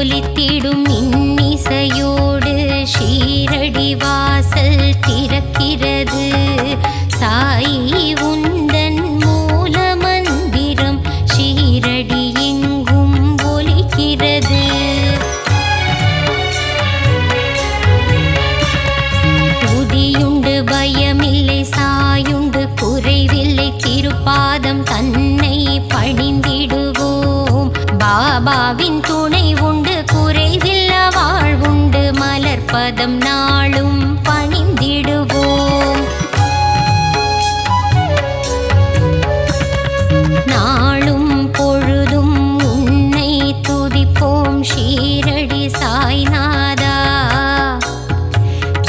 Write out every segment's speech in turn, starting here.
ஒலித்திடும் இன்னிசையோடு ஷீரடி வாசல் திறக்கிறது. சாயி உந்தன் மூல மந்திரம் ஷீரடி எங்கும் ஒலிக்கிறது. உதியுண்டு பயமில்லை, சாயுண்டு குறைவில்லை, திருப்பாதம் தன்னை பணிந்திடுவோம். பாபாவின் துணை உண்டு, குறைவில்ல வாழ்வுண்டு, மலர்பதம் நாளும் பணிந்திடுவோம். நாளும் பொழுதும் உன்னை துதிப்போம் ஷீரடி சாய்நாதா.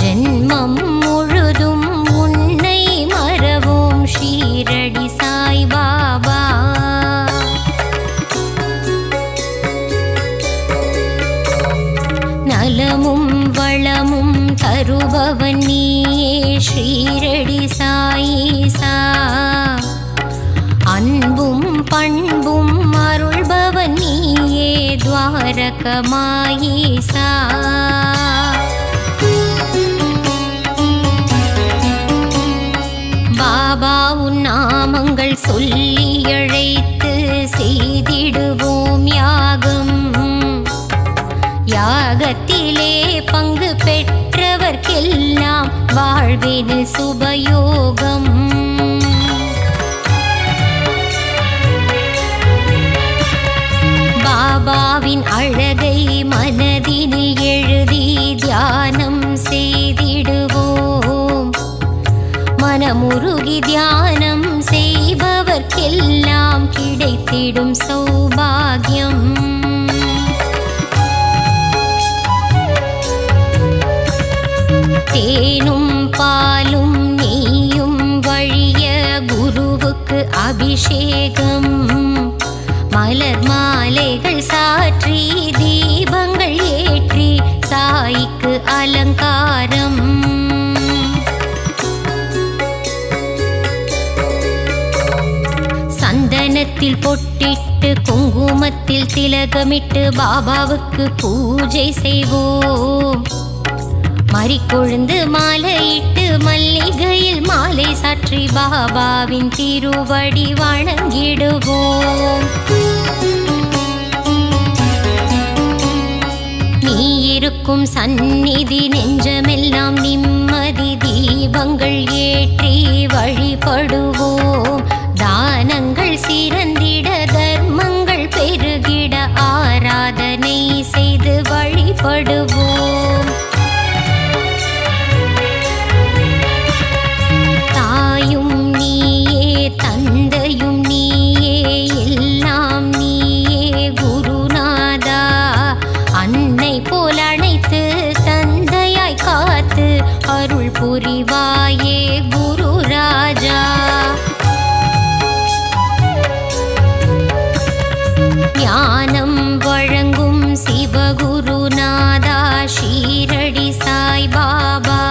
ஜென்மம் முழுதும் உன்னை மறவோம் ஷீரடி சாய் பாபா. நலமும் வளமும் தருபவன் நீயே ஷீரடி சாயீசா. அன்பும் பண்பும் அருள்பவன் நீயே துவாரகமாயீசா. பாபா உன் நாமங்கள் சொல்லி அழைத்து செய்திடுவோம் யாகம். யாகத்திலே பங்கு பெற்றவர்க்கெல்லாம் வாழ்வினில் சுபயோகம். பாபாவின் அழகை மனதினில் எழுதி தியானம் செய்திடுவோம். மனமுருகி தியானம் செய்பவர்க்கெல்லாம் கிடைத்திடும் சௌபாகியம். தேனும் பாலும் நெய்யும் வழிய குருவுக்கு அபிஷேகம். மலர் மாலைகள் சாற்றி தீபங்கள் ஏற்றி சாய்க்கு அலங்காரம். சந்தனத்தில் பொட்டிட்டு குங்குமத்தில் திலகமிட்டு பாபாவுக்கு பூஜை செய்வோம். மறிக்கொழுந்து மாலையிட்டு மல்லிகையில் மாலை சாற்றி பாபாவின் திருவடி வணங்கிடுவோம். நீ இருக்கும் சந்நிதி நெஞ்சமெல்லாம் நிம்மதி. தீபங்கள் ஏற்றி வழிபடுவோம். தானங்கள் சிறந்திட தர்மங்கள் பெருகிட ஆராதனை செய்து வழிபடுவோம். தாயும் நீயே, தந்தையும் நீயே, எல்லாம் நீயே குருநாதா. அன்னை போல் அணைத்து தந்தையாய் காத்து அருள் புரிவாயே குரு ராஜா. ஞானம் வழங்கும் சிவகுருநாதா ஷீரடி சாய் பாபா.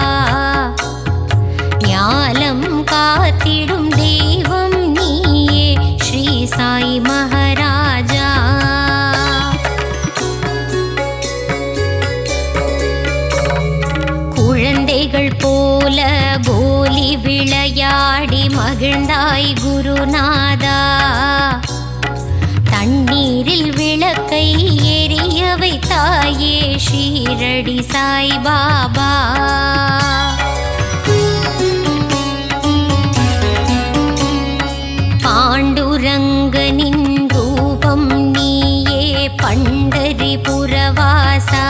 ஞானம் காத்திடும் தெய்வம் நீயே ஸ்ரீ சாய் மகாராஜா. குழந்தைகள் போல கோலி விளையாடி மகிழ்ந்தாய் குருநாதா. தண்ணீரில் விளக்கை எரிய வைத்தாயே ஷீரடி சாய் பாபா. பாண்டுரங்கனின் ரூபம் நீயே பண்டரிபுரவாசா.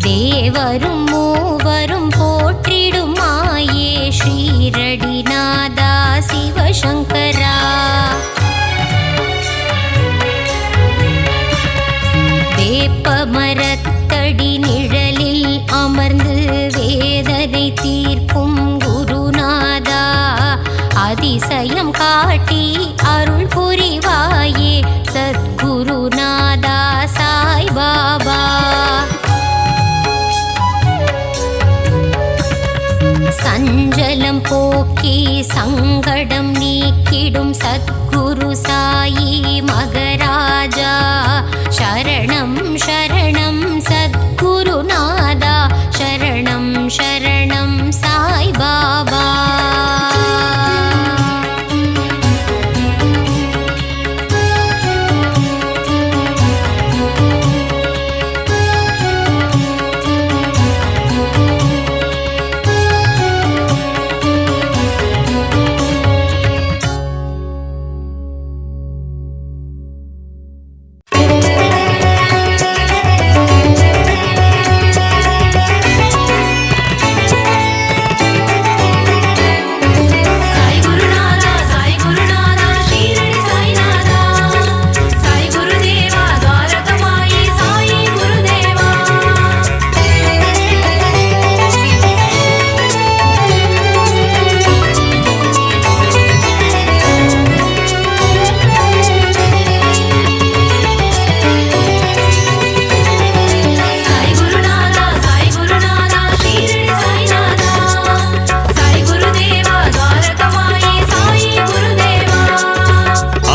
தேவரும் மூவரும் போற்றிடும் மாயே ஷீரடி நாதா சிவசங்கரா. வேப்ப மரத்தடி நிழலில் அமர்ந்து வேதனை தீர்க்கும் குருநாதா. அதிசயம் காட்டி அருள் புரிவாயே சத்குருநாதா சாய் பாபா. சஞ்சலம் போக்கி சங்கடம் நீக்கிடும் சத்குரு சாயி மகராஜா. சரணம் शरणं शरणं सद्गुरुनादा शरणं शरणं साई बाबा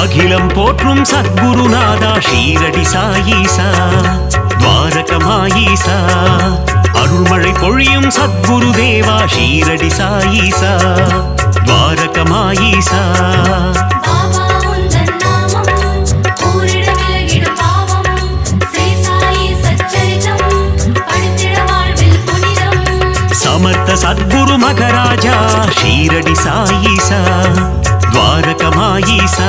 அகிலம் போற்றும் சத்குருநாதா ஷீரடி சாயீசா துவாரகமாயீசா அருள்மழை பொழியும் சத்குரு தேவா ஷீரடி சாயீசா துவாரகமாயீசா சமர்த்த சத்குரு மகராஜா ஷீரடி சாயீசா துவாரகமாயீசா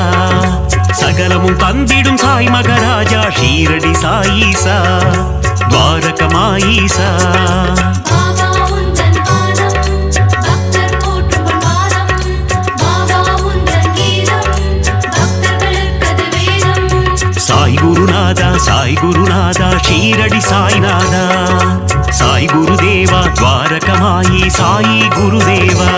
சகலமும் தந்திடும் சாய் மகராஜா ஷீரடி சாயீசா துவாரகமாயீசா சாய் குருநாதா சாய் குருநாதா ஷீரடி சாய்நாதா சாய் குருதேவா துவாரகமாயி சாயி குருதேவா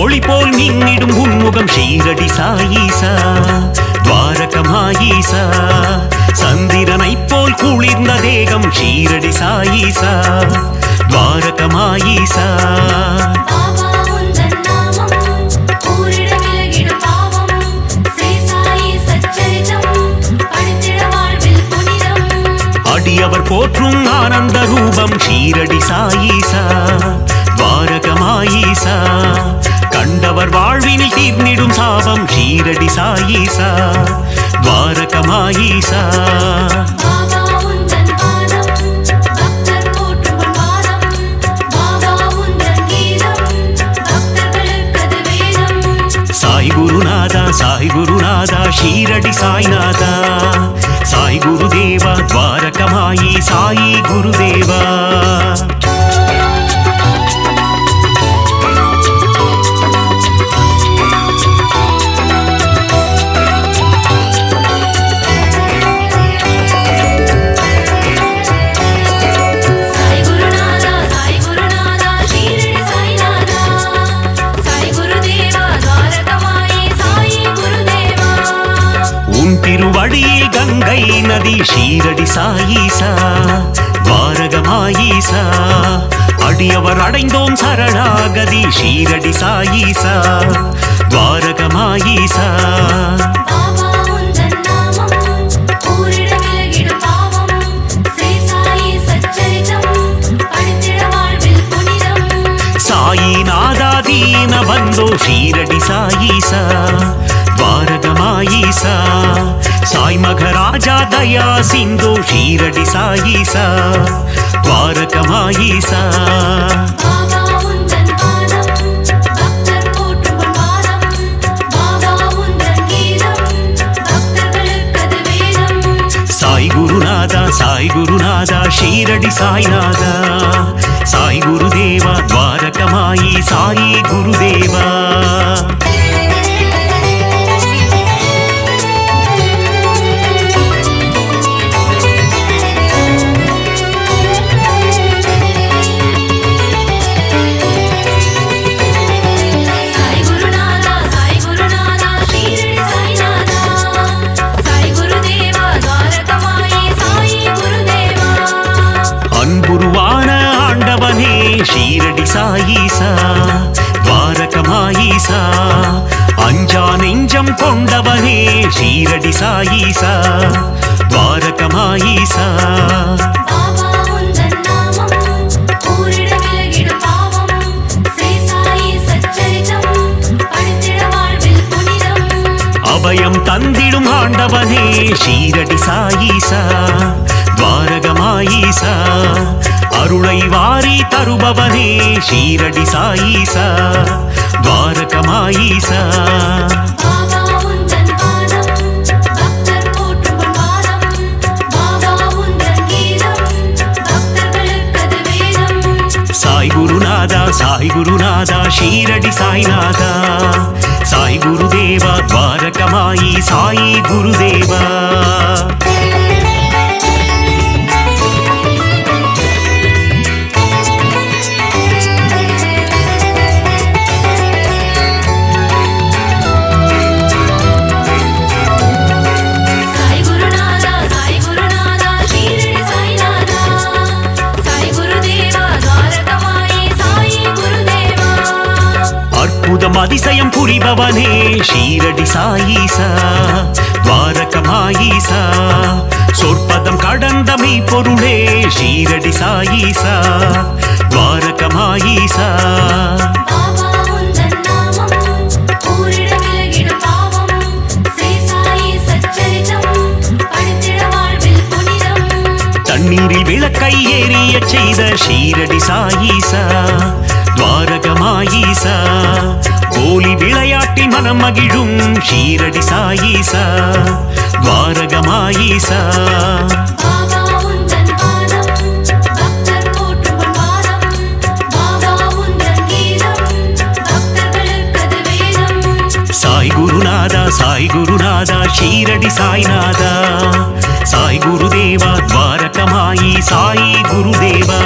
ஒளி போல் மின்னிடும் உன்முகம் ஷீரடி சாயீசா துவாரகமாயீசா சந்திரனை போல் குளிர்ந்த தேகம் ஷீரடி சாயீசா துவாரகமாயீசா அடியவர் போற்றும் ஆனந்த ரூபம் ஷீரடி சாயீசா துவாரகமாயீசா கண்டவர் வாழ்வினில் தீர்ந்திடும் சாபம் ஷீரடி சாயீசா துவாரகமாயீசா சாய் குருநாதா சாய் குருநாதா ஷீரடி சாய்நாதா சாய் குருதேவா துவாரகமாயி சாயி குருதேவா திருவடியில் கங்கை நதி ஷீரடி சாயீசா துவாரகமாயீசா அடியவர் அடைந்தோம் சரணாகதி ஷீரடி சாயீசா துவாரகமாயீசா சாயிநாதா தீன பந்தோ ஷீரடி சாயீசா துவாரகமாயீசா சாய் மகராஜா தயா சிந்து ஷீரடி சாயீசா துவாரகமாயீசா சாய் குருநாதா சாய் குருநாதா ஷீரடி சாய்நாதா சாய் குருதேவா துவாரகமாயி சாயி குருதேவா ஷீரடி சாயீசா துவாரகமாயீசா அஞ்சா நெஞ்சம் கொண்டவனே ஷீரடி சாயீசா துவாரகமாயீசா அபயம் தந்திடும் ஆண்டவனே ஷீரடி சாயீசா துவாரகமாயீசா அருளை வாரி தருபவனே ஷீரடி சாயீசா துவாரகமாயீசா சாய் குருநாதா சாய் குருநாதா ஷீரடி சாய்நாதா சாய் குருதேவா துவாரகமாயி சாயி குருதேவா அதிசயம் புரிபவனே ஷீரடி சாயீசா துவாரகமாயீசா சொற்பதம் கடந்த மெய்ப்பொருளே ஷீரடி சாயீசா துவாரகமாயீசா தண்ணீரில் விளக்கை ஏறிய செய்த ஷீரடி சாயீசா துவாரகமாயீசா கோலி விளையாட்டி மனம் மகிழும் ஷீரடி சாயீசா துவாரகமாயீசா சாய் குருநாதா சாய் குருநாதா ஷீரடி சாய்நாதா சாய் குருதேவா துவாரகமாயி சாயி குருதேவா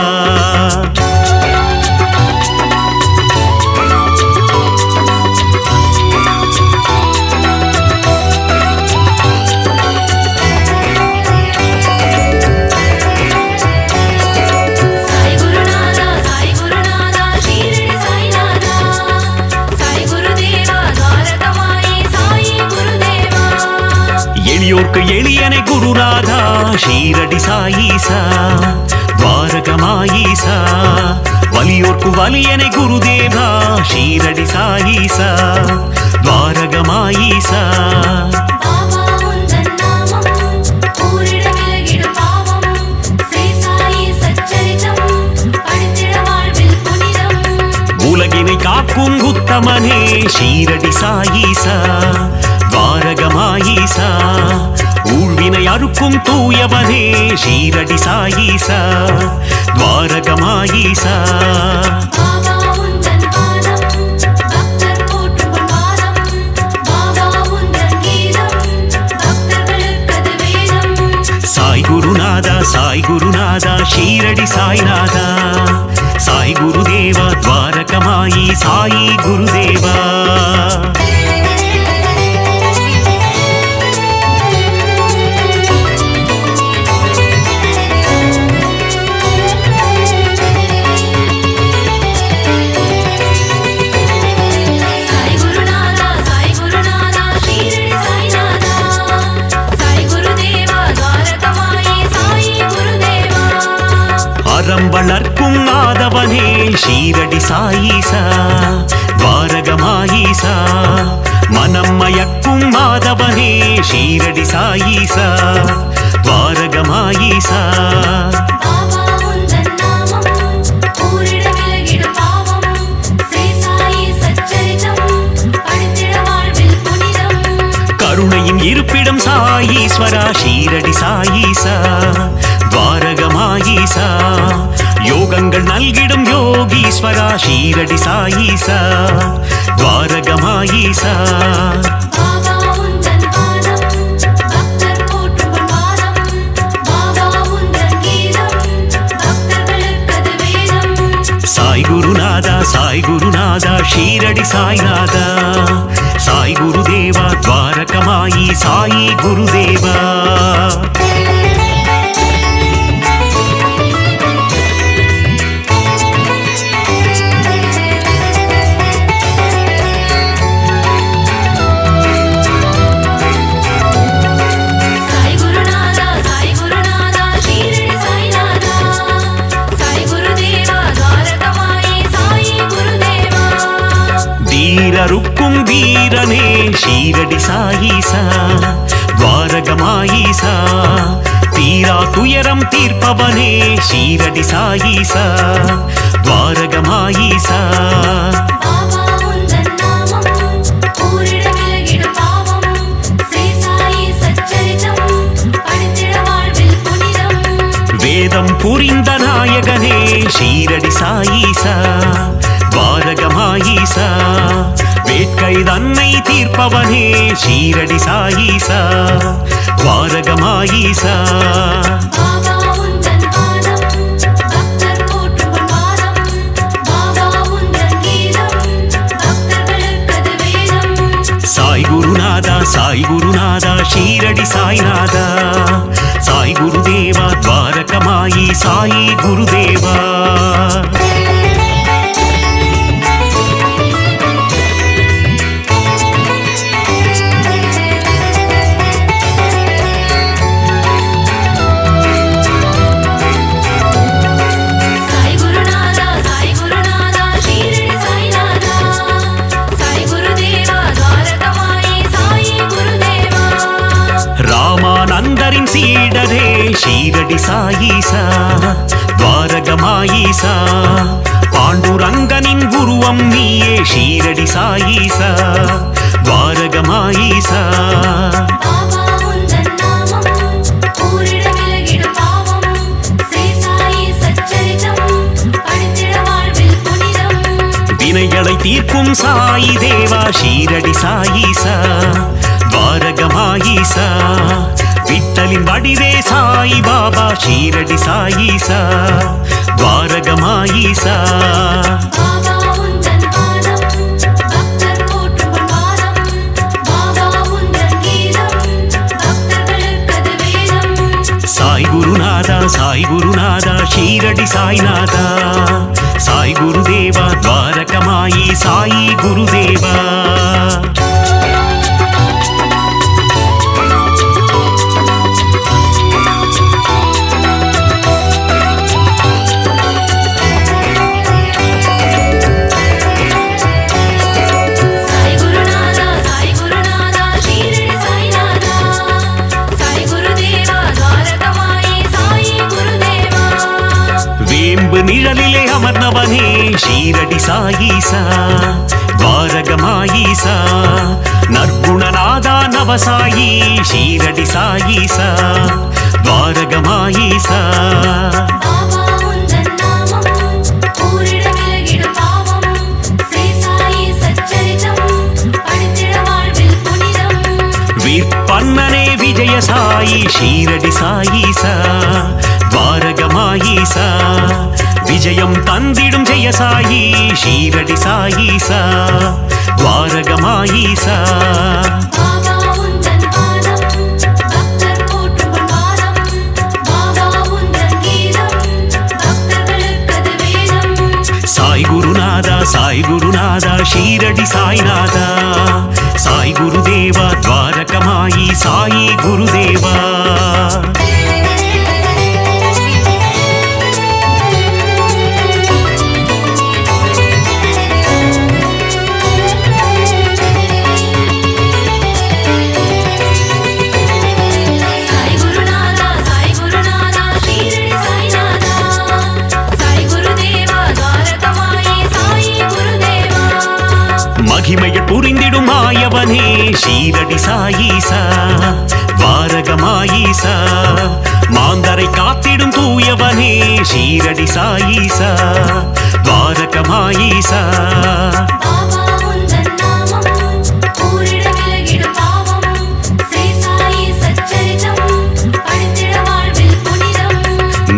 எளியனை குருநாதா ஷீரடி சாயீசா துவாரகமாயீசா வலியோர்க்கு வலியனை குருதேவா ஷீரடி சாயீசா துவாரகமாயீசா உலகினை காக்கும் உத்தமனே ஷீரடி சாயீசா துவாரகமாயீசா ஊழ்வினை அறுக்கும் தூயவனே ஷீரடி சாயீசா துவாரகமாயீசா சாய் குருநாதா சாய் குருநாதா ஷீரடி சாய்நாதா சாய் குருதேவா துவாரகமாயி சாயி குருதேவா வளர்க்கும் மாதவனே ஷீரடி சாயீசா துவாரகமாயீசா மனம் மயக்கும் மாதவனே ஷீரடி சாயீசா துவாரகமாயீசா கருணையின் இருப்பிடம் சாயீஸ்வரா ஷீரடி சாயீசா துவாரகமாயீசா யோகங்கள் நல்கிடும் யோகீஸ்வரா ஷீரடி சாயீசா துவாரகமாயீசா சாய் குருநாதா சாய் குருநாதா ஷீரடி சாய்நாதா சாய் குருதேவா துவாரகமாயி சாயி குருதேவா வீரருக்கும் வீரனே ஷீரடி சாயீசா துவாரகமாயீசா தீரா துயரம் தீர்ப்பவனே ஷீரடி சாயீசா துவாரகமாயீசா வேதம் புரிந்த நாயகனே ஷீரடி சாயீசா துவாரகமாயீசா வேட்கை தன்னை தீர்ப்பவனே ஷீரடி சாயீசா துவாரகமாயீசா சாய் குருநாதா சாய் குருநாதா ஷீரடி சாய்நாதா சாய் குருதேவா துவாரகமாயி சாயி குருதேவா ராமானந்தரின் சீடரே ஷீரடி சாயீசா துவாரகமாயீசா பாண்டுரங்கனின் குருவம் நீயே ஷீரடி சாயீசா துவாரகமாயீசா வினைகளை தீர்க்கும் சாயி தேவா ஷீரடி சாயீசா துவாரகமாயீசா விட்டலின் வடிவே சாய் பாபா ஷீரடி சாயீசா துவாரகமாயீசா சாய் குருநாதா சாய் குருநாதா ஷீரடி சாய்நாதா சாய் குருதேவா துவாரகமாயி சாயி குருதேவா நிழலிலே அமர்ந்தவனே ஷீரடி சாயீசா துவாரகமாயீசா நற்குணநாதா நவசாயி ஷீரடி சாயீசா துவாரகமாயீசா விற்பன்னனே விஜய சாயி ஷீரடி சாயீசா துவாரகமாயீசா விஜயம் தந்திடும் ஜெய சாயி ஷீரடி சாயீசா துவாரகமாயீசா சாய் குருநாதா சாய் குருநாதா ஷீரடி சாய்நாதா சாய் குருதேவா துவாரகமாயி சாயி குருதேவா மகிமையை புரிந்திடும் மாயவனே ஷீரடி சாயீசா துவாரகமாயீசா மாந்தரை காத்திடும் தூயவனே ஷீரடி சாயீசா துவாரகமாயீசா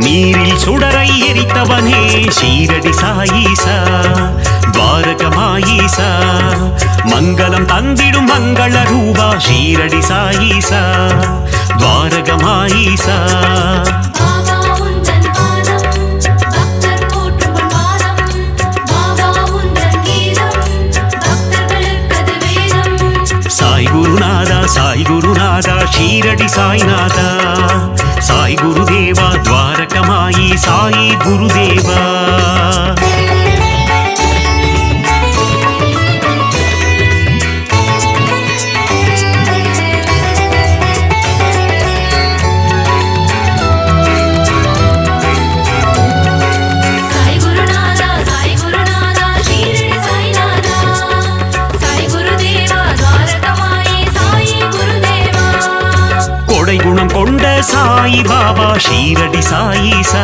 நீரில் சுடரை எரித்தவனே ஷீரடி சாயீசா துவாரகமாயீசா மங்களம் தந்திடும் மங்கள ரூபா ஷீரடி சாயீசா துவாரகமாயீசா சாய் குருநாதா சாய் குருநாதா ஷீரடி சாய்நாதா சாய் குருதேவா துவாரகமாயி சாயி குருதேவா బాబా షీరడి సాయిసా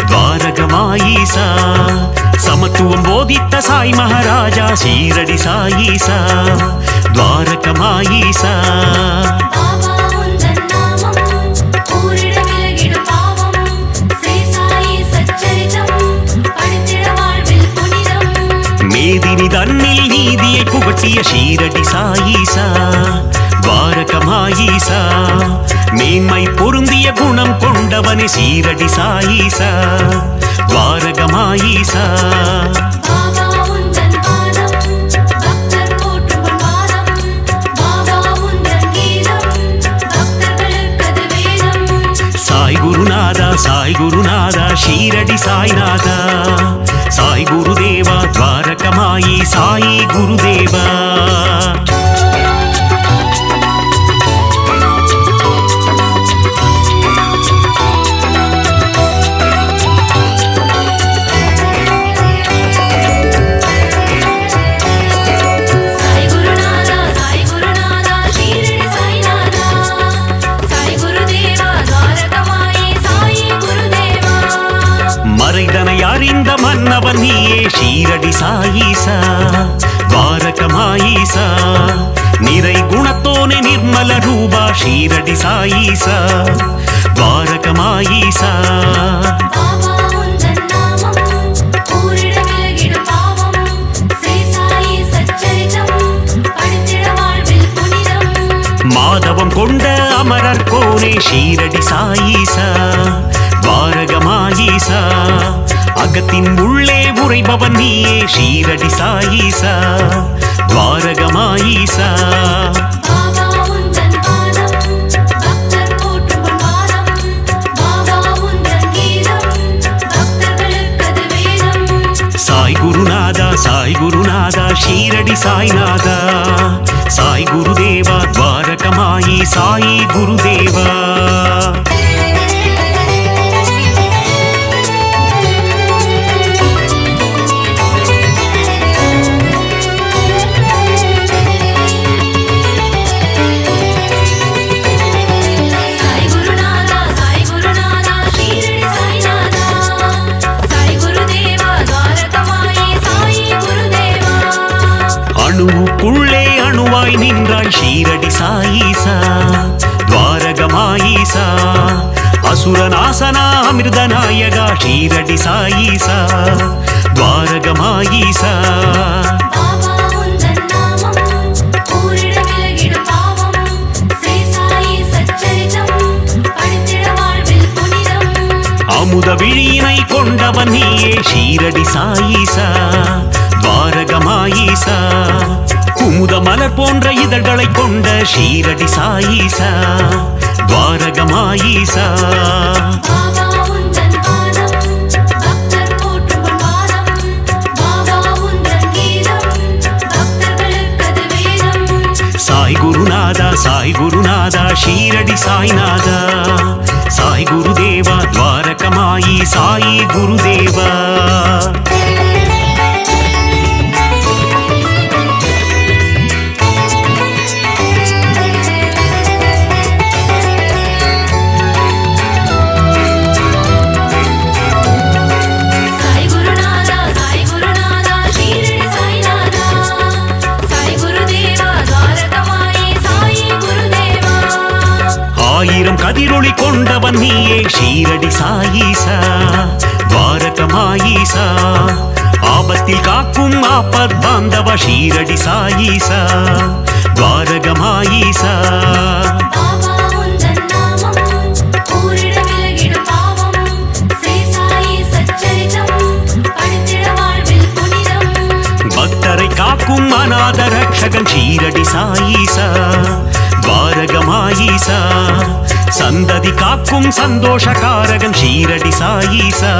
ద్వారకమాయిసా సమత్వం బోధిத்த సాయి మహారాజా షీరడి సాయిసా ద్వారకమాయిసా மேதினி தன்னில் நீதியை புகட்டிய ஷீரடி சாயிசா துவாரகமாயிசா மேன்மை பொருந்திய குணம் கொண்டவனே ஷீரடி சாயிசா துவாரகமாயிசா சாய் குருநாதா சாய் குருநாதா ஷீரடி சாய்நாதா சாய் குருதேவா துவாரகமாயி சாயி குருதேவா மறைதனை அறிந்த மன்னவன் நீயே ஷீரடி சாயிசா துவாரகமாயிசா நிறை குணத்தோனே நிர்மல ரூபா ஷீரடி சாயிசா துவாரகமாயிசா மாதவம் கொண்ட அமரர் கோனே ஷீரடி சாயிசா துவாரகமாயிசா அகத்தின் உள்ளே உறைபவன் நீயே ஷீரடி சாயிசா துவாரகமாயிசா சாய் குருநாதா சாய் குருநாதா ஷீரடி சாய்நாதா சாய் குருதேவா துவாரகமாயி சாயி குருதேவா அணுவுக்குள்ளே அணுவாய் நின்றாய் ஷீரடி சாயிசா துவாரகமாயிசா அசுரநாசனா அமிர்தநாயகா ஷீரடி சாயிசா துவாரகமாயிசா அமுத விழியினை கொண்டவன் நீயே ஷீரடி சாயிசா துவாரகமாயிசா குமுத மலர் போன்ற இதழ்களை கொண்ட ஷீரடி சாயிசா துவாரகமாயிசா சாய் குருநாதா சாய் குருநாதா ஷீரடி சாய்நாதா சாய் குருதேவா துவாரகமாயி சாயி குருதேவா ஆயிரம் கதிரொளி கொண்டவன் நீயே ஷீரடி சாயிசா துவாரகமாயிசா ஆபத்தில் காக்கும் ஆபத் பாந்தவ ஷீரடி சாயிசா துவாரகமாயிசா பக்தரை காக்கும் அநாத ரட்சகன் ஷீரடி சாயிசா துவாரகமாயிசா சந்ததி காக்கும் சந்தோஷகாரகன் ஷீரடி சாயிசா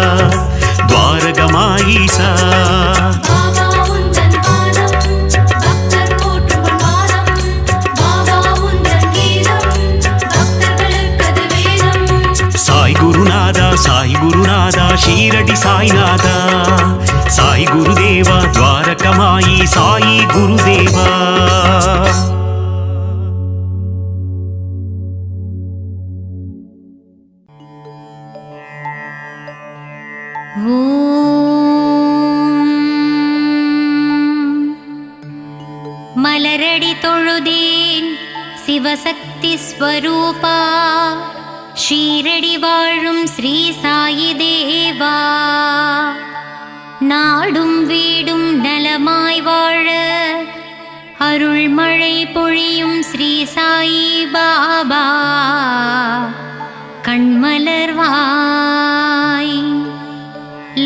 துவாரகமாயிசா சாய் குருநாதா சாய் குருநாதா ஷீரடி சாய்நாதா சாய் குருதேவா துவாரகமாயி சாயி குருதேவா மலரடி தொழுதேன் சிவசக்தி ஸ்வரூபா, ஷீரடி வாழும் ஸ்ரீ சாயி தேவா. நாடும் வீடும் நலமாய் வாழ அருள்மழை பொழியும் ஸ்ரீ சாயி பாபா, கண்மலர்வாய்.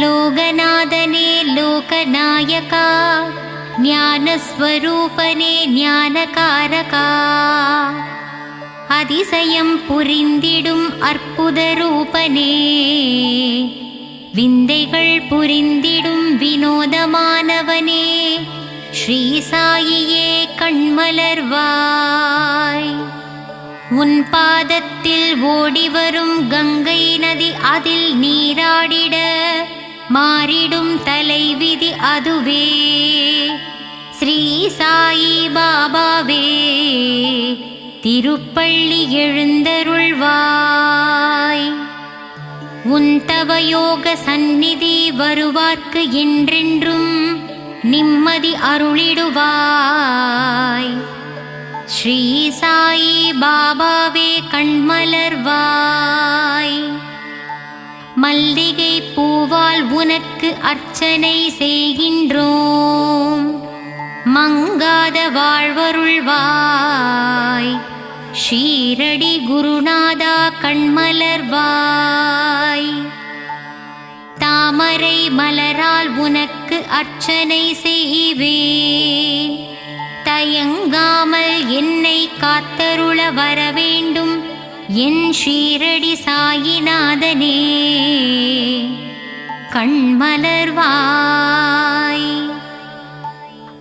லோகநாதனே லோகநாயகா, ஞானஸ்வரூபனே ஞானகாரகா, அதிசயம் புரிந்திடும் அற்புத ரூபனே, விந்தைகள் புரிந்திடும் வினோதமானவனே, ஸ்ரீ சாயியே கண்மலர்வாய். உன் பாதத்தில் ஓடிவரும் கங்கை நதி, அதில் நீராடிட மாறிடும் தலைவிதி அதுவே, ஸ்ரீ சாயி பாபாவே திருப்பள்ளி எழுந்தருள்வாய். உன் தவயோக சந்நிதி வருவார்க்கு என்றென்றும் நிம்மதி அருளிடுவாய். ஸ்ரீ சாயி பாபாவே கண்மலர்வாய். மல்லிகை பூவால் உனக்கு அர்ச்சனை செய்கின்றோம், மங்காத வாழ்வருள்வாய். ஷீரடி குருநாதா கண்மலர்வாய். தாமரை மலரால் உனக்கு அர்ச்சனை செய்வேன், தயங்காமல் என்னை காத்தருள வரவேண்டும் என் ஷீரடி சாயிநாதனே கண்மலர்வாய்.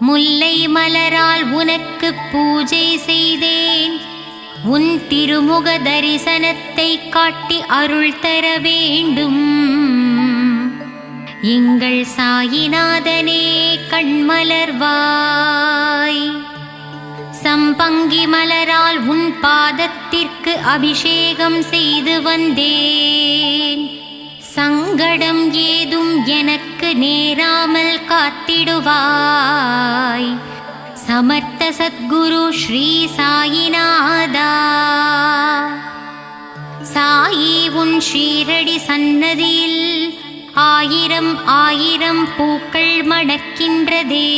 முல்லை மலரால் உனக்கு பூஜை செய்தேன், உன் திருமுக தரிசனத்தை காட்டி அருள் தர வேண்டும் எங்கள் சாயிநாதனே கண்மலர்வாய். சம்பங்கி மலரால் உன் பாதத்திற்கு அபிஷேகம் செய்து வந்தேன், சங்கடம் ஏதும் எனக்கு நேராமல் காத்திடுவாய். சமர்த்த சத்குரு ஸ்ரீ சாயிநாதா, சாயி உன் ஷீரடி சன்னதியில் ஆயிரம் ஆயிரம் பூக்கள் மணக்கின்றதே.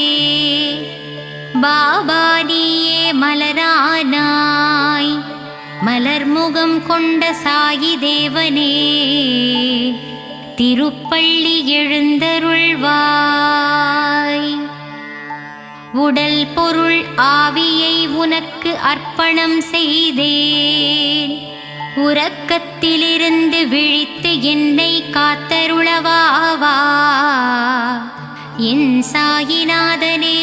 பாபா நீயே மலரானாய், மலர்முகம் கொண்ட சாயி தேவனே திருப்பள்ளி எழுந்தருள்வாய். உடல் பொருள் ஆவியை உனக்கு அர்ப்பணம் செய்தேன், உறக்கத்திலிருந்து விழித்து என்னை காத்தருளவாவா என் சாயிநாதனே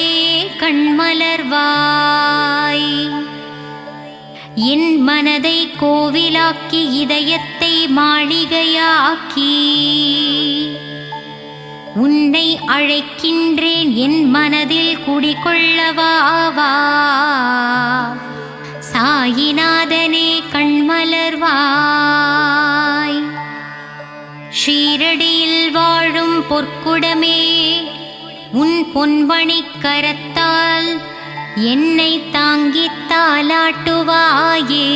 கண்மலர்வாய். என் மனதை கோவிலாக்கி இதயத்தை மாளிகையாக்கி உன்னை அழைக்கின்றேன், என் மனதில் குடிகொள்ளவாவா சாயிநாதனே கண்மலர்வாய். ஷீரடியில் வாழும் பொற்குடமே, உன் பொன்மணிக் கரத்தால் என்னை தாங்கித் தாலாட்டுவாயே.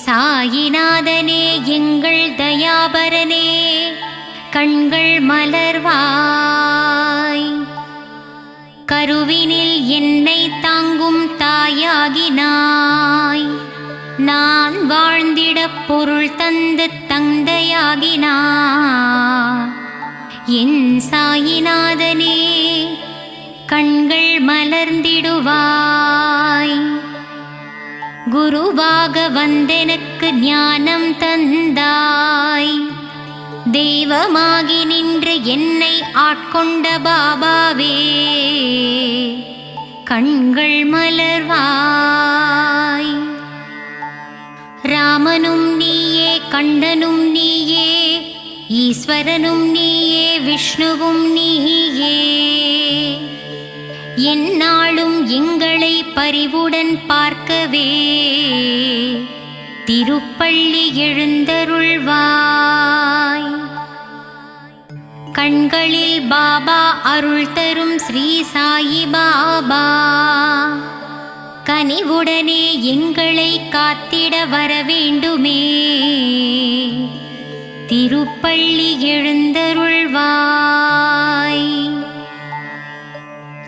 சாயிநாதனே எங்கள் தயாபரனே கண்கள் மலர்வாய். கருவினில் என்னை தாங்கும் தாயாகினாய், நான் வாழ்ந்திட பொருள் தந்து தந்தையாகினாய். என் சாயிநாதனே கண்கள் மலர்ந்திடுவாய். குருவாக வந்தெனக்கு ஞானம் தந்தாய், தெய்வமாகி நின்று என்னை ஆட்கொண்ட பாபாவே கண்கள் மலர்வாய். ராமனும் நீயே, கண்ணனும் நீயே, ஈஸ்வரனும் நீயே, விஷ்ணுவும் நீயே. எந்நாளும் எங்களை பரிவுடன் பார்க்கவே திருப்பள்ளி எழுந்தருள்வாய். கண்களில் பாபா அருள் தரும் ஸ்ரீ சாயி பாபா கனிவுடனே எங்களை காத்திட வர வேண்டுமே. திருப்பள்ளி எழுந்தருள்வாய்.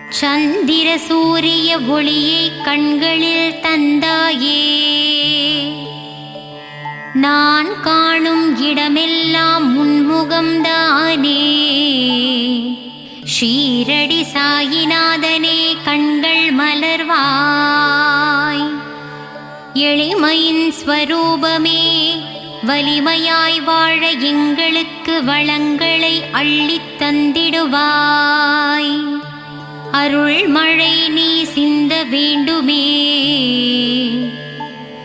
சந்திர சூரிய ஒளியை கண்களில் தந்தாயே. நான் காணும் இடமெல்லாம் உன்முகம்தானே. ஷீரடி சாயிநாதனே கண்கள் மலர்வாய். எளிமையின் ஸ்வரூபமே வலிமையாய் வாழ எங்களுக்கு வளங்களை அள்ளித் தந்திடுவாய். அருள் மழை நீ சிந்த வேண்டுமே.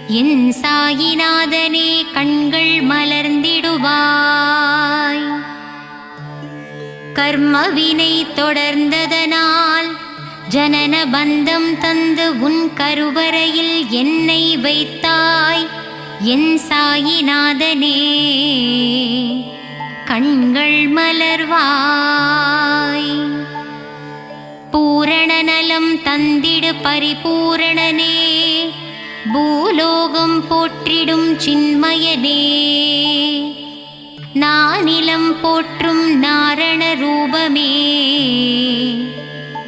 என் சாயிநாதனே கண்கள் மலர்ந்திடுவாய். கர்மவினை தொடர்ந்ததனால் ஜனன பந்தம் தந்து உன் கருவறையில் என்னை வைத்தாய். என் சாயிநாதனே கண்கள் மலர்வாய். பூரண நலம் தந்திடு பரிபூரணனே. பூலோகம் போற்றிடும் சின்மயனே. நானிலம் போற்றும் நாரண ரூபமே.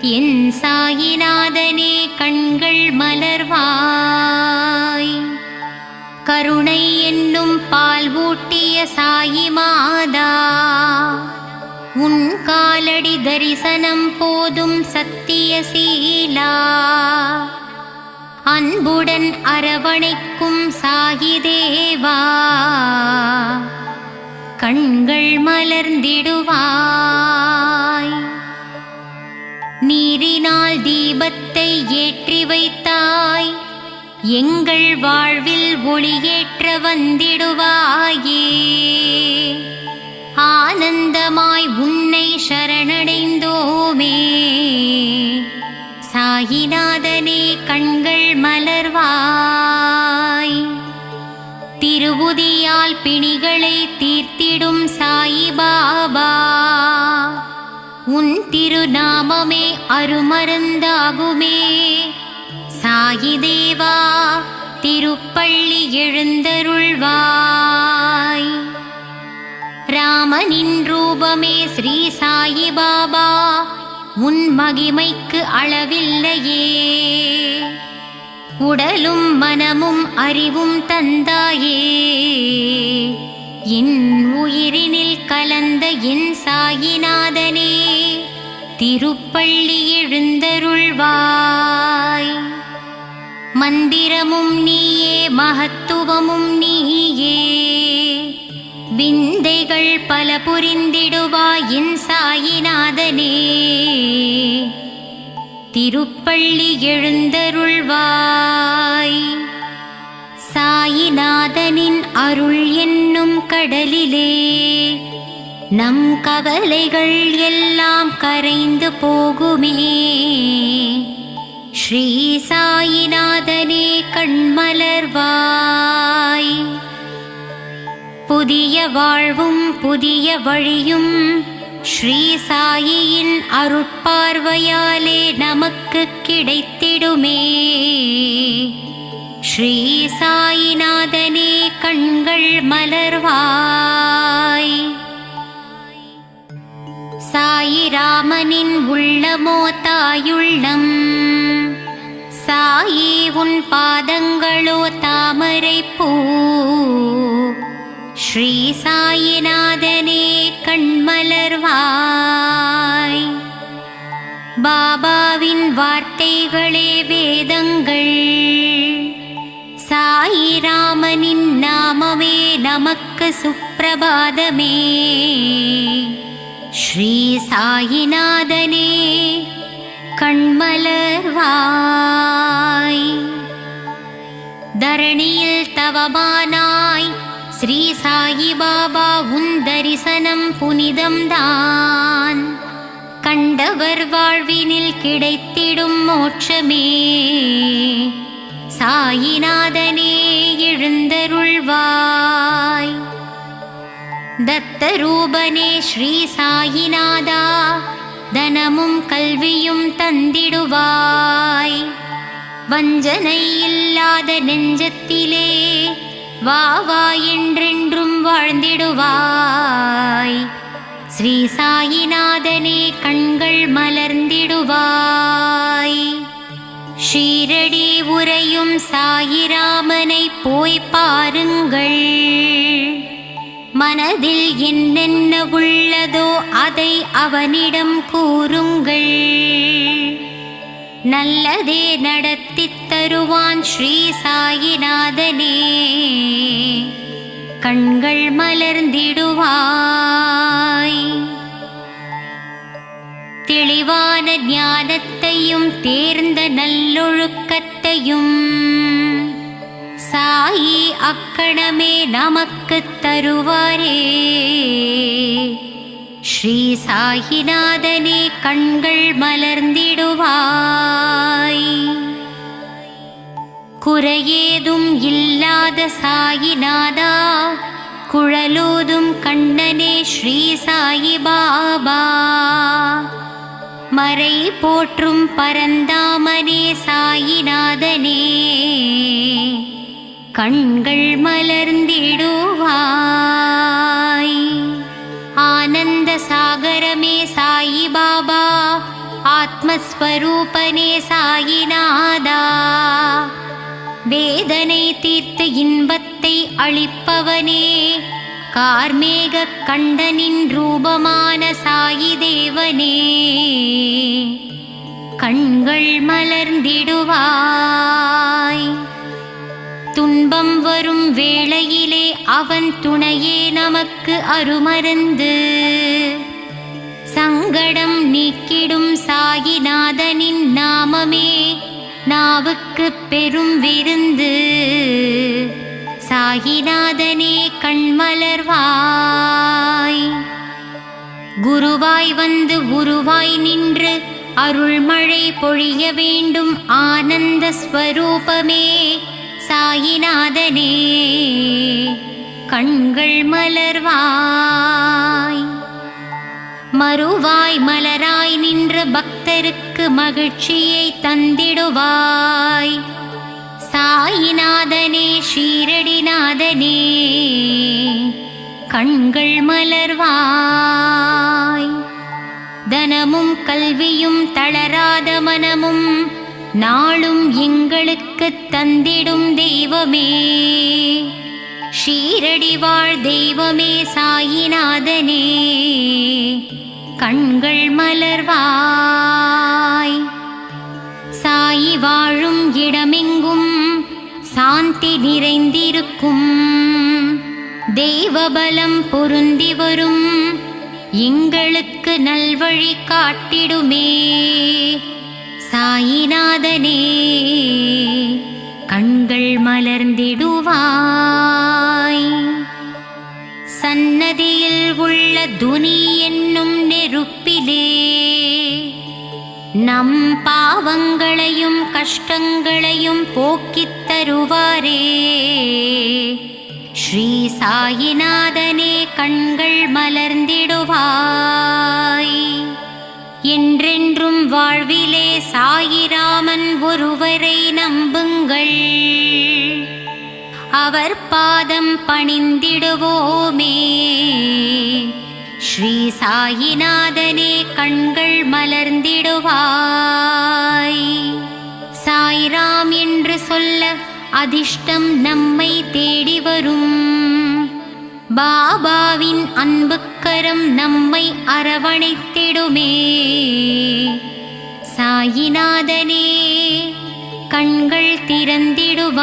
என் சாயிநாதனே கண்கள் மலர்வாய். கருணை என்னும் பால் ஊட்டிய சாயி மாதா உன் காலடி தரிசனம் போதும் சத்திய சீலா. அன்புடன் அரவணைக்கும் சாயி தேவா கண்கள் மலர்ந்திடுவாய். நீரினால் தீபத்தை ஏற்றி வைத்தாய். எங்கள் வாழ்வில் ஒளியேற்ற வந்திடுவாயே. ஆனந்தமாய் உன்னை சரணடைந்தோமே. சாயிநாதனே கண்கள் மலர்வாய். திருவுதியால் பிணிகளை தீர்த்திடும் சாயி பாபா உன் திருநாமமே அருமருந்தாகுமே. சாயி தேவா திருப்பள்ளி எழுந்தருள்வாய். ராமனின் ரூபமே ஸ்ரீ சாயி பாபா உன் மகிமைக்கு அளவில்லையே. உடலும் மனமும் அறிவும் தந்தாயே. என் உயிரினில் கலந்த என் சாயிநாதனே திருப்பள்ளி எழுந்தருள்வாய். மந்திரமும் நீயே மகத்துவமும் நீயே. விந்தைகள் பல புரிந்திடுவாய் என் சாயிநாதனே திருப்பள்ளி எழுந்தருள்வாய். சாயிநாதனின் அருள் என்னும் கடலிலே நம் கவலைகள் எல்லாம் கரைந்து போகுமே. ஸ்ரீ சாயிநாதனே கண்மலர்வாய். புதிய வாழ்வும் புதிய வழியும் ஸ்ரீ சாயியின் அருட்பார்வையாலே நமக்கு கிடைத்திடுமே. ஸ்ரீ சாயிநாதனே கண்கள் மலர்வாய். சாயிராமனின் உள்ளமோ தாயுள்ளம். சாயி உன் பாதங்களோ தாமரை பூ. ஸ்ரீ சாயிநாதனே கண்மலர்வாய். பாபாவின் வார்த்தைகளே வேதங்கள். சாயிராமனின் நாமமே நமக்கு சுப்பிரபாதமே. ஸ்ரீ சாயிநாதனே கண்மலர்வாய். தரணியில் தவமானாய் ஸ்ரீ சாயி பாபா உன் தரிசனம் புனிதம்தான். கண்டவர் வாழ்வினில் கிடைத்திடும் மோட்சமே. சாயிநாதனே எழுந்தருள்வாய். தத்தரூபனே ஸ்ரீ சாயிநாதா, தனமும் கல்வியும் தந்திடுவாய். வஞ்சனை இல்லாத நெஞ்சத்திலே வா வா என்றென்றும் வாழ்ந்திடுவாய். ஸ்ரீ சாயிநாதனே கண்கள் மலர்ந்திடுவாய். ஷீரடி உறையும் சாயிராமனை போய் பாருங்கள். மனதில் என்னென்ன உள்ளதோ அதை அவனிடம் கூறுங்கள். நல்லதே நடத்தித் தருவான் ஸ்ரீ சாயிநாதனே, கண்கள் மலர்ந்திடுவாய். தெளிவான ஞானத்தையும் தேர்ந்த நல்லொழுக்கத்தையும் சாயி அக்கணமே நமக்கு தருவாரே. ஸ்ரீ சாயிநாதனே கண்கள் மலர்ந்திடுவாய். குறையேதும் இல்லாத சாயிநாதா, குழலூதும் கண்ணனே ஸ்ரீ சாயி பாபா. மறை போற்றும் பரந்தாமனே சாயிநாதனே, கண்கள் மலர்ந்திடுவாய். ஆனந்த சாகரமே சாயி பாபா, ஆத்மஸ்வரூபனே சாயிநாதா. வேதனை தீர்த்து இன்பத்தை அளிப்பவனே, கார்மேக கண்டனின் ரூபமான சாயி தேவனே, கண்கள் மலர்ந்திடுவாய். துன்பம் வரும் வேளையிலே அவன் துணையே நமக்கு அருமருந்து. சங்கடம் நீக்கிடும் சாயிநாதனின் நாமமே நாவுக்கு பெரும் விருந்து. சாயிநாதனே கண்மலர்வாய். குருவாய் வந்து உருவாய் நின்று அருள்மழை பொழிய வேண்டும் ஆனந்த ஸ்வரூபமே சாயிநாதனே, கண்கள் மலர்வாய். மறுவாய் மலராய் நின்ற பக்தருக்கு மகிழ்ச்சியை தந்திடுவாய். சாயிநாதனே ஷீரடிநாதனே, கண்கள் மலர்வாய். தனமும் கல்வியும் தளராத மனமும் நாளும் எங்களுக்கு தந்திடும் தெய்வமே. ஷீரடி வாழ் தெய்வமே சாயிநாதனே, கண்கள் மலர்வாய். சாயி வாழும் இடமெங்கும் சாந்தி நிறைந்திருக்கும். தெய்வபலம் பொருந்தி வரும் எங்களுக்கு நல்வழி காட்டிடுமே. சாயிநாதனே, கண்கள் மலர்ந்திடுவாய். சன்னதியில் உள்ள துனி என்னும் நெருப்பிலே நம் பாவங்களையும் கஷ்டங்களையும் போக்கித் தருவாரே. ஸ்ரீ சாயிநாதனே கண்கள் மலர்ந்திடுவாய். என்றென்றும் வாழ்விலே சாயிராமன் ஒருவரை நம்புங்கள். அவர் பாதம் பணிந்திடுவோமே. ஸ்ரீ சாயிநாதனே கண்கள் மலர்ந்திடுவாய். சாய்ராம் என்று சொல்ல அதிர்ஷ்டம் நம்மை தேடி வரும். பாபாவின் அன்புக்கரம் நம்மை அரவணைத்திடுமே. சாயிநாதனே, கண்கள் திறந்திடுவாய்.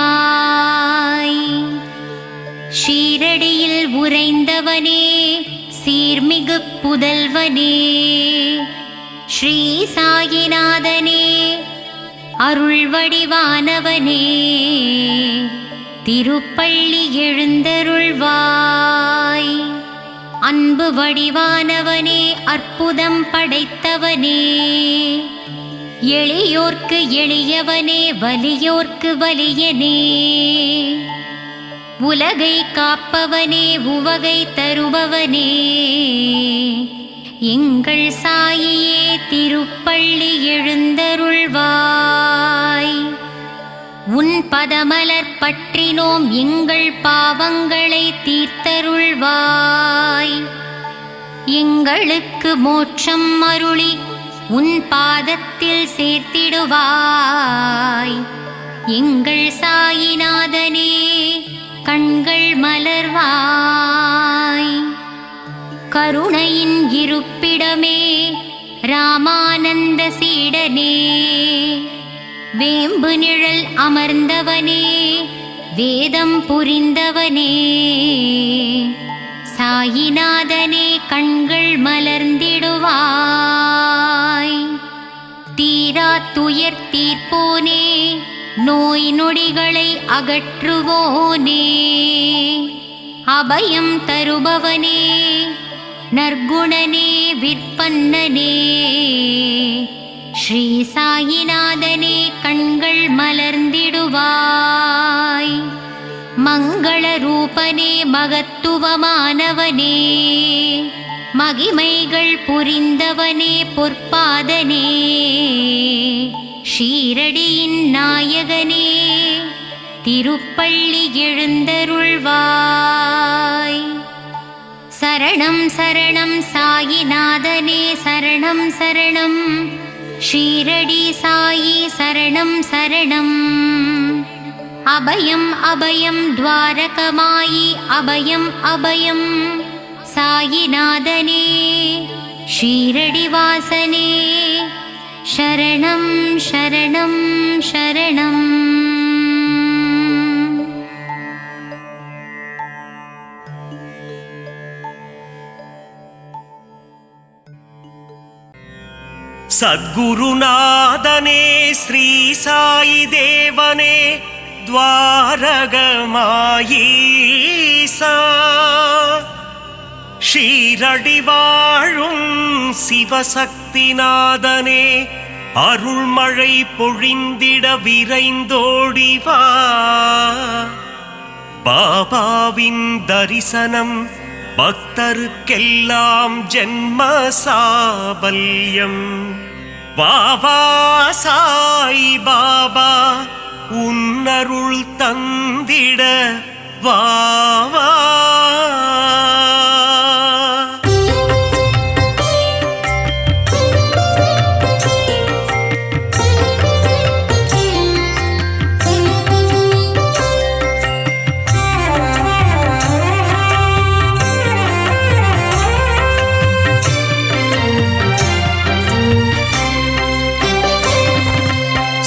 ஷீரடியில் உறைந்தவனே, சீர்மிகு புதல்வனே, ஸ்ரீ சாயிநாதனே, அருள் வடிவானவனே, திருப்பள்ளி எழுந்தருள்வாய். அன்பு வடிவானவனே, அற்புதம் படைத்தவனே, எளியோர்க்கு எளியவனே, வலியோர்க்கு வலியனே, உலகை காப்பவனே உவகை தருபவனே எங்கள் சாயியே திருப்பள்ளி எழுந்தருள்வாய். உன் பதமலர் பற்றினோம் எங்கள் பாவங்களை தீர்த்தருள்வாய். எங்களுக்கு மோட்சம் அருளி உன் பாதத்தில் சேர்த்திடுவாய். எங்கள் சாயிநாதனே கண்கள் மலர்வாய். கருணையின் இருப்பிடமே ராமானந்த சீடனே வேம்பு நிழல் அமர்ந்தவனே வேதம் புரிந்தவனே சாயிநாதனே கண்கள் மலர்ந்திடுவாய். தீரா துயர் தீர்ப்போனே நோய் நொடிகளை அகற்றுவோனே அபயம் தருபவனே நற்குணனே விற்பன்னனே ஸ்ரீ சாயிநாதனே கண்கள் மலர்ந்திடுவாய். மங்கள ரூபனே மகத்துவமானவனே மகிமைகள் புரிந்தவனே பொற்பாதனே ஷீரடியின் நாயகனே திருப்பள்ளி எழுந்தருள்வாய். சரணம் சரணம் சாயிநாதனே சரணம் சரணம் ஷீரடி சாயி சரணம் சரணம். அபயம் அபயம் துவாரகமாயி அபயம் அபயம் சாயிநாதனே ஷீரடி வாசனே சரணம் சரணம் சரணம். சத்குருநாதனே ஸ்ரீ சாயி தேவனே துவாரகமாயீசா ஷீரடி வாழும் சிவசக்திநாதனே அருள்மழை பொழிந்திட விரைந்தோடிவா. பாபாவின் தரிசனம் பக்தருக்கெல்லாம் ஜென்ம சாபல்யம். வாவா சாய் பாபா உன்னருள் தந்திட வாவா.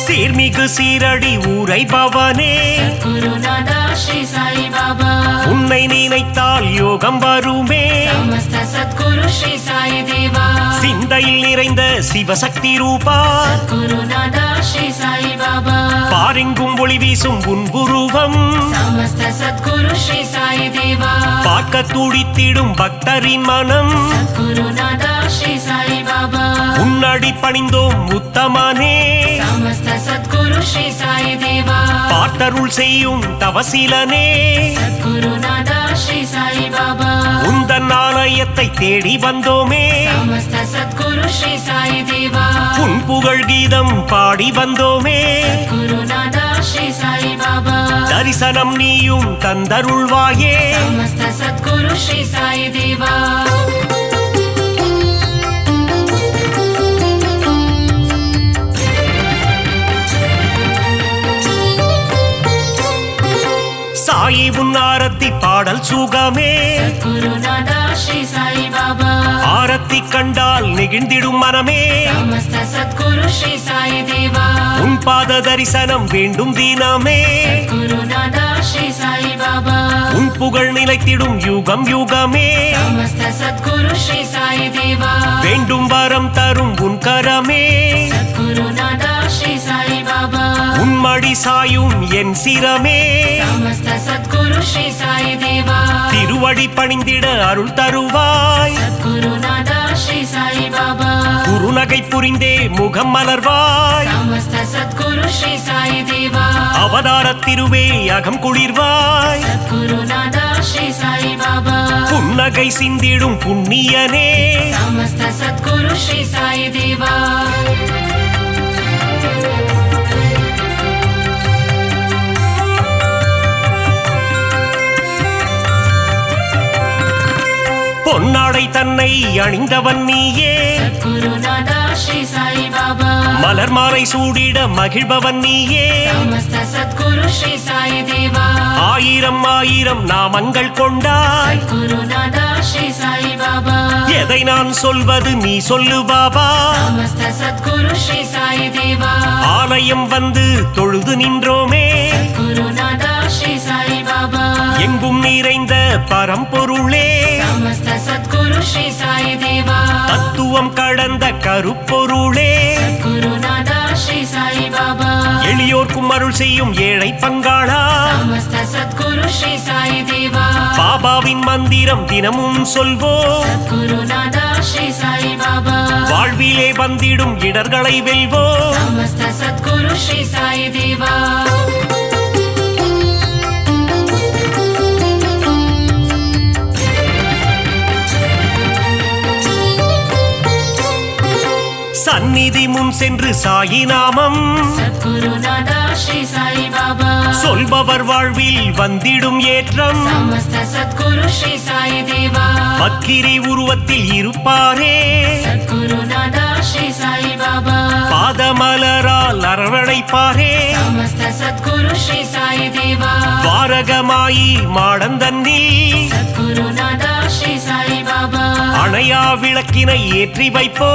சீர்மிகு சீரடி உரைபவனே குருநாதா ஸ்ரீ சாய் பாபா உன்னை நினைத்தால் யோகம் வருமே. சமஸ்த சத்குரு ஸ்ரீ சாய் தேவா சிந்தையில் நிறைந்த சிவசக்தி ரூபா குருநாதா ஸ்ரீ சாய் பாபா பாரெங்கும் ஒளி வீசும் உன் குருவம் சமஸ்த சத்குரு ஸ்ரீ சாய் தேவா பார்க்க துடித்திடும் பக்தரின் மனம் குருநாதா ஸ்ரீ சாய் பாபா உன்னடி பணிந்தோம் உத்தமனே சமஸ்த சத்குரு ஸ்ரீ சாய் தேவா பார்த்தருள் செய்யும் தவசீலனே குருநாதா ஸ்ரீ சாய் பாபா உந்தன் ஆலயத்தை தேடி வந்தோமே சமஸ்த சத்குரு ஸ்ரீ சாய் தேவா உன் புகழ் கீதம் பாடி வந்தோமே குருநாதா ஸ்ரீ சாய் பாபா தரிசனம் நீயும் தந்தருள்வாயே சமஸ்த சத்குரு ஸ்ரீ சாய் தேவா சாயி உன் ஆரத்தி பாடல் சுகமே குருநாதா ஸ்ரீ சாய் பாபா ஆரத்தி கண்டால் நெகிழ்ந்திடும் மனமே சமஸ்த சத்குரு ஸ்ரீ சாய் தேவா உன் பாத தரிசனம் வேண்டும் தினமே குருநாதா ஸ்ரீ சாய் பாபா உன் புகழ் நிலைத்திடும் யுகம் யுகமே சமஸ்த சத்குரு ஸ்ரீ சாய் தேவா வேண்டும் வரம் தரும் உன் கரமே குருநாதா ஸ்ரீ சாய் பாபா உன் மடி சாயும் என் சிரமே சமஸ்த சத்குரு ஸ்ரீ சாய் தேவா திருவடி பணிந்திட அருள் தருவாய் குருநாதா ஸ்ரீ சாய் பாபா குருநகை கருணை புரிந்தே முகம் மலர்வாய் समस्त सद्गुरु श्री साई देवा அவதார திருவே அகம் குளிர்வாய் सद्गुरुनादा श्री साई बाबा புன்னகை சிந்திடும் புண்ணியனே समस्त सद्गुरु श्री साई देवा பொன்னாடை தன்னை அணிந்தவன் நீயே सद्गुरुनादा श्री साई बाबा மலர் மாலை சூடிட மகிழ்பவன் நீயே समस्त सद्गुरु श्री साई देवा ஆயிரம் ஆயிரம் நாமங்கள் கொண்டாய் सद्गुरुनादा श्री साई बाबा எதை நான் சொல்வது நீ சொல்லு பாபா समस्त सद्गुरु श्री साई देवा ஆலயம் வந்து தொழுது நின்றோமே सद्गुरुनादा श्री साई बाबा எங்கும் நிறைந்த பரம்பொருளே समस्त सद्गुरु श्री साई देवा தத்துவம் கடந்த கருப்பொருளே सद्गुरुनादा श्री साई बाबा எளியோர்க்கும் அருள் செய்யும் ஏழை பங்காளா समस्त सद्गुरु श्री साई देवा பாபாவின் மந்திரம் தினமும் சொல்வோம் सद्गुरुनादा श्री साई बाबा வாழ்விலே வந்திடும் இடர்களை வெல்வோம் समस्त सद्गुरु श्री साई देवा சந்நிதி முன் சென்று சாயி நாமம் सद्गुरुनादा श्री साई बाबा சொல்பவர் வாழ்வில் வந்திடும் ஏற்றம் समस्त सद्गुरु श्री साई देवा பக்கிரி உருவத்தில் இருப்பாரே सद्गुरुनादा श्री साई बाबा பாதமலரால் அரவணைப்பாரே समस्त सद्गुरु श्री साई देवा வாரகமாயி மாடந்தன்னில் सद्गुरुनादा श्री साई बाबा அணையா விளக்கினை ஏற்றி வைப்போ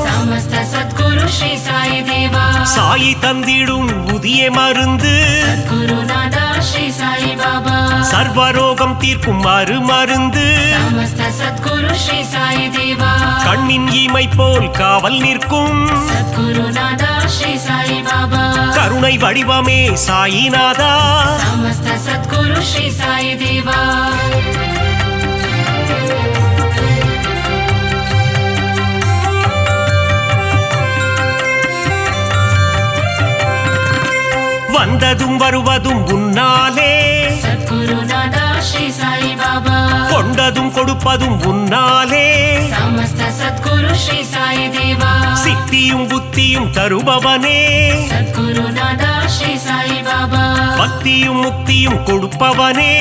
समस्त सद्गुरु श्री साई देवा சாயி தந்திடும் புதிய மருந்து सद्गुरुनादा श्री साई बाबा சர்வரோகம் தீர்க்கும் மருந்து समस्त सद्गुरु श्री साई देवा கண்ணின் இமை போல் காவல் நிற்கும் सद्गुरुनादा श्री साई बाबा கருணை வடிவமே சாயிநாதா समस्त सद्गुरु श्री साई देवा வந்ததும் வருவதும் உன்னாலே सद्गुरुनादा श्री साई बाबा கொண்டதும் கொடுப்பதும் உன்னாலே समस्त सद्गुरु श्री साई देवा சித்தியும் புத்தியும் தருபவனே सद्गुरुनादा श्री साई बाबा பக்தியும் முக்தியும் கொடுப்பவனே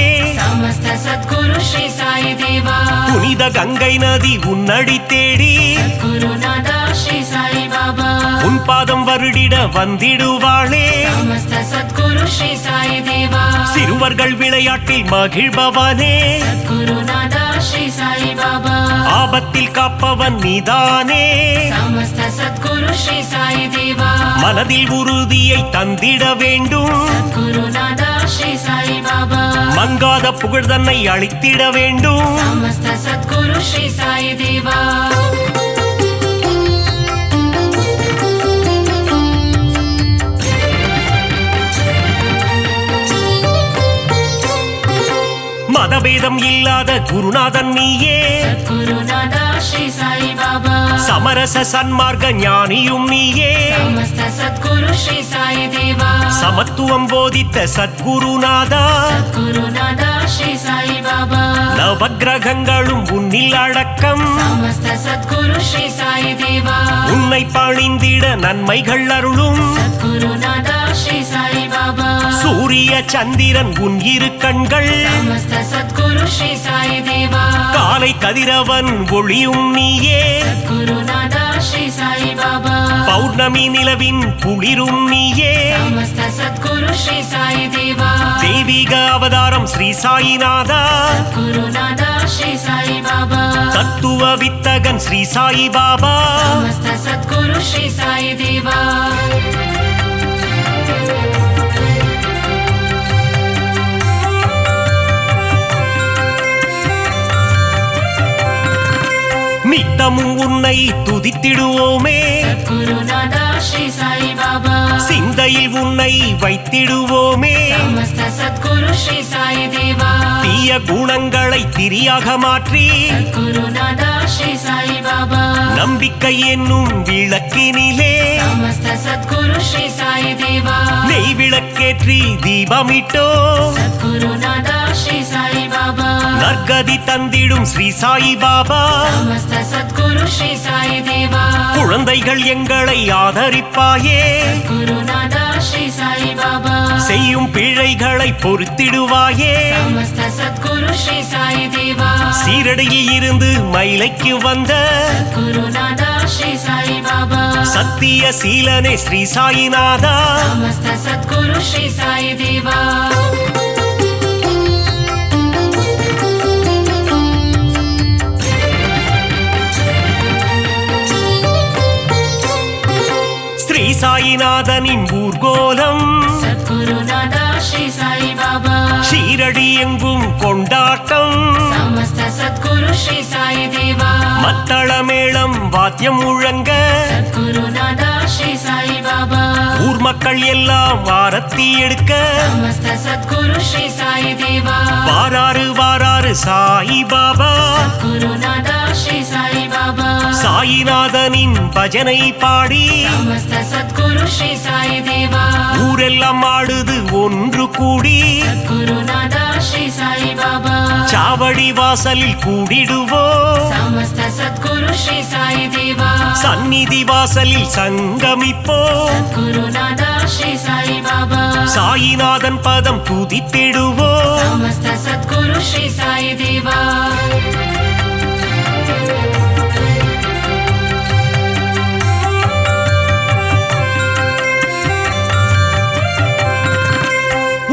समस्त सद्गुरु श्री साई देवा புனித கங்கை நதி உன்னடி தேடி सद्गुरुनादा श्री साई बाबा உன் பாதம் வருடிட வந்திடுவாளே समस्त सद्गुरु श्री साई देवा சிறுவர்கள் விளையாட்டில் மகிழ்பவனே सद्गुरुनादा श्री साई बाबा ஆபத்தில் காப்பவன் நீதானே समस्त सद्गुरु श्री साई देवा மனதில் உறுதியை தந்திட வேண்டும் सद्गुरुनादा श्री साई बाबा மங்காத புகழ் தன்னை அளித்திட வேண்டும் समस्त सद्गुरु श्री साई देवा மதபேதம் இல்லாத குருநாதன் நீயே सद्गुरुनादा श्री साई बाबा சமரச சன்மார்க்க ஞானியும் நீயே समस्त सद्गुरु श्री साई देवा சமத்துவம் போதித்த சத்குருநாதா सद्गुरुनादा श्री साई बाबा நவக்கிரகங்களும் உன்னில் அடக்கம் समस्त सद्गुरु श्री साई देवा உன்னை பணிந்திட நன்மைகள் அருளும் सद्गुरुनादा श्री साई बाबा சூரிய சந்திரன் உன் இரு கண்கள் समस्त सद्गुरु श्री साई देवा காலை கதிரவன் ஒளியும் நீயே सद्गुरुनादा श्री साई बाबा பௌர்ணமி நிலவின் குளிரும் நீயே समस्त सद्गुरु श्री साई देवा தெய்வீக அவதாரம் ஸ்ரீ சாயிநாதா सद्गुरुनादा श्री साई बाबा தத்துவ வித்தகன் ஸ்ரீ சாயி பாபா समस्त सद्गुरु श्री साई देवा நித்தமும் உன்னை துதித்திடுவோமே सद्गुरुनादा श्री साई बाबा சிந்தையில் உன்னை வைத்திடுவோமே समस्त सद्गुरु श्री साई देवा தீய குணங்களை திரியாக மாற்றி सद्गुरुनादा श्री साई बाबा நம்பிக்கை என்னும் விளக்கினிலே समस्त सद्गुरु श्री साई देवा நெய் விளக்கேற்றி தீபமிட்டோ सद्गुरुनादा श्री साई बाबा நற்கதி தந்திடும் ஸ்ரீ சாயி பாபா समस्त सद्गुरु श्री साई देवा குழந்தைகள் எங்களை ஆதரிப்பாயே गुरुनादा श्री साई बाबा செய்யும் பிழைகளை பொறுத்திடுவாயே समस्त सद्गुरु श्री साई देवा சீரடியில் இருந்து மயிலைக்கு வந்த गुरुनादा श्री साई बाबा சத்திய சீலனே ஸ்ரீ சாயிநாதா समस्त सद्गुरु श्री साई देवा ஸ்ரீ சாயிநாதனின் ஊர்கோலம் सद्गुरुनादा श्री साई बाबा ஷீரடி எங்கும் கொண்டாட்டம் समस्त सद्गुरु श्री साई देवा மத்தள மேளம் வாத்தியம் முழங்க सद्गुरुनादा श्री साई बाबा ஊர் மக்கள் எல்லாம் ஆரத்தி எடுக்க समस्त सद्गुरु श्री साई देवा வாராறு வாராறு சாயி பாபா गुरुनादा श्री साई बाबा சாயிநாதனின் பஜனை பாடி समस्त सद्गुरु श्री साई देवा ஊரெல்லாம் ஆடுது ஒன்று கூடி गुरुनादा श्री साई बाबा சாவடி வாசலில் கூடிடுவோம் समस्त सद्गुरु श्री साई देवा சந்நிதி வாசலில் சங்கமிப்போம் गुरुनादा श्री साई बाबा சாயிநாதன் பதம் துதித்திடுவோம் समस्त सद्गुरु श्री साई देवा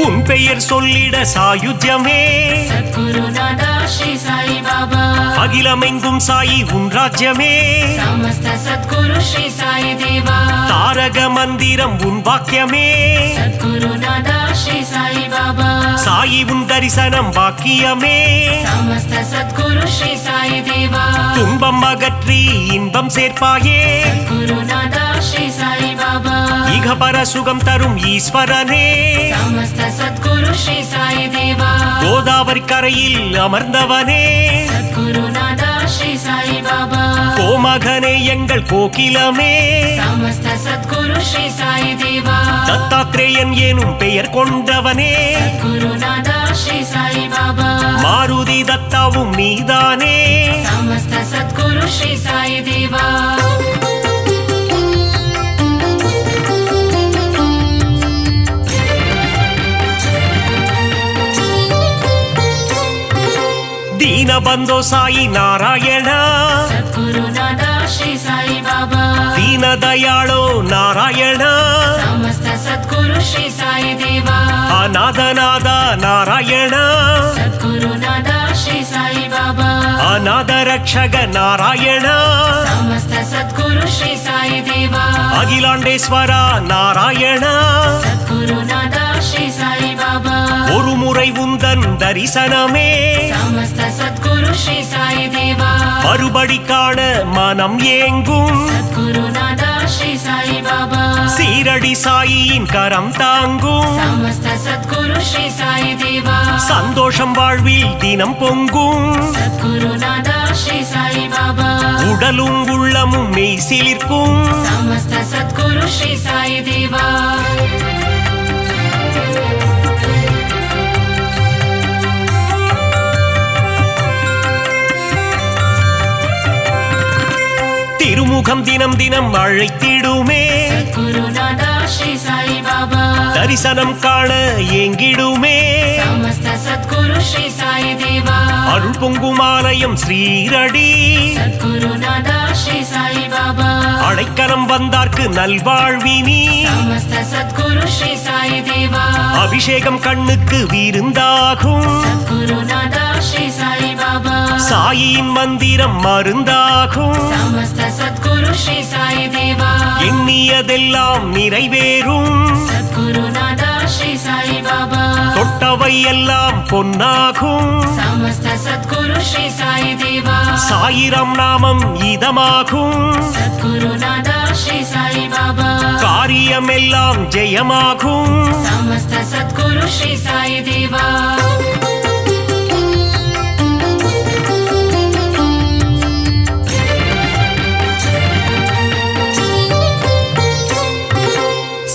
உன் பெயர் சொல்லிட சாயுஜ்யமே सद्गुरुनादा श्री साई बाबा அகிலமெங்கும் சாயி உன் ராஜ்யமே समस्त सद्गुरु श्री साई देवा தாரக மந்திரம் உன் வாக்கியமே सद्गुरुनादा श्री साई बाबा சாயி உன் தரிசனம் வாக்கியமே समस्त सद्गुरु श्री साई देवा துன்பம் அகற்றி இன்பம் சேர்ப்பாயே गुरुनादा श्री साई बाबा இகபர சுகம் தரும் ஈஸ்வரனே समस्त सद्गुरु श्री साई देवा கோதாவரி கரையில் அமர்ந்தவனே गुरुनादा श्री साई बाबा கோமகனே எங்கள் கோகிலமே समस्त सद्गुरु श्री साई देवा தத்தாத்ரேயன் எனும் பெயர் கொண்டவனே गुरुनादा श्री साई बाबा மாருதி தத்தாவும் நீதானே समस्त सद्गुरु श्री साई देवा ದೀನಬಂಧೋ ಸಾಯಿ ನಾರಾಯಣ सद्गुरुनादा श्री साई बाबा ದೀನದಯಾಳೋ ನಾರಾಯಣ समस्त सद्गुरु श्री साई देवा ಅನಾಥನಾದ ನಾರಾಯಣ सद्गुरुनादा श्री साई बाबा ಅನಾಥ ರಕ್ಷಕ ನಾರಾಯಣ समस्त सद्गुरु श्री साई देवा அகிலாண்டேஸ்வர நாராயಣ सद्गुरुनादा श्री साई बाबा ஒரு முறை உந்தன் தரிசனமே समस्त सद्गुरु श्री साई देवा மறுபடி காண மனம் ஏங்கும் सद्गुरुनादा श्री साई बाबा சீரடி சாயியின் கரம் தாங்கும் समस्त सद्गुरु श्री साई देवा சந்தோஷம் வாழ்வில் தினம் பொங்கும் सद्गुरुनादा श्री साई बाबा உடலும் உள்ளமும் மெய் சிலிர்க்கும் समस्त सद्गुरु श्री साई देवा திருமுகம் தினம் தினம் அழைத்திடுமே सद्गुरुनादा श्री साई बाबा தரிசனம் காண ஏங்கிடுமே समस्त सद्गुरु श्री साई देवा அருள் பொங்கும் ஆலயம் ஸ்ரீரடி सद्गुरुनादा श्री साई बाबा அடைக்கலம் வந்தார்க்கு நல்வாழ்வினி समस्त सद्गुरु श्री साई देवा அபிஷேகம் கண்ணுக்கு விருந்தாகும் सद्गुरुनादा श्री साई बाबा சாயியின் மந்திரம் மருந்தாகும் समस्त सद्गुरु श्री साई देवा எண்ணியதெல்லாம் நிறைவேறும் सद्गुरुनादा Shri Sai Baba தொட்டவை எல்லாம் பொன்னாகும் Samasta Sadguru Shri Sai Deva Sairam நாமம் இதமாகும் Sadguru Nada Shri Sai Baba காரியமெல்லாம் ஜெயமாகும் Samasta Sadguru Shri Sai Deva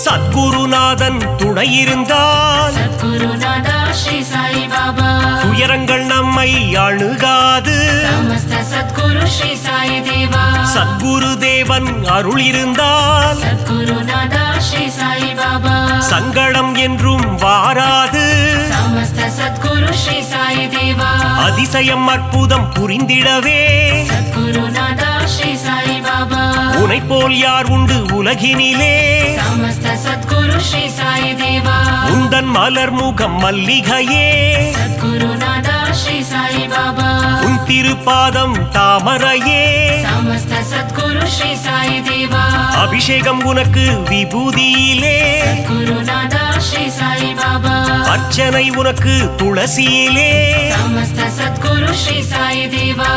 Sadgurunathan துணையிருந்தால் Sadguru Nada Shri Sai Baba துயரங்கள் நம்மை அணுகாது Samasta Sadguru Shri Sai Deva Sadhguru தேவன் அருள் இருந்தால் Sadguru Nada Shri Sai Baba சங்கடம் என்றும் வாராது Samasta Sadguru Shri Sai Deva அதிசயம் அற்புதம் புரிந்திடவே Sadguru Nada Shri Sai Baba உனை போல் யார் உண்டு உலகினிலே Samasta Sadguru Shri Sai Deva உந்தன் மலர் முகம் மல்லிகையே Sadguru Nada Shri Sai Baba உன் திருப்பாதம் தாமரையே Samasta Sadguru Shri Sai Deva அபிஷேகம் உனக்கு விபூதியிலே Sadguru Nada Shri Sai Baba அர்ச்சனை உனக்கு துளசியிலே Samasta Sadguru Shri Sai Deva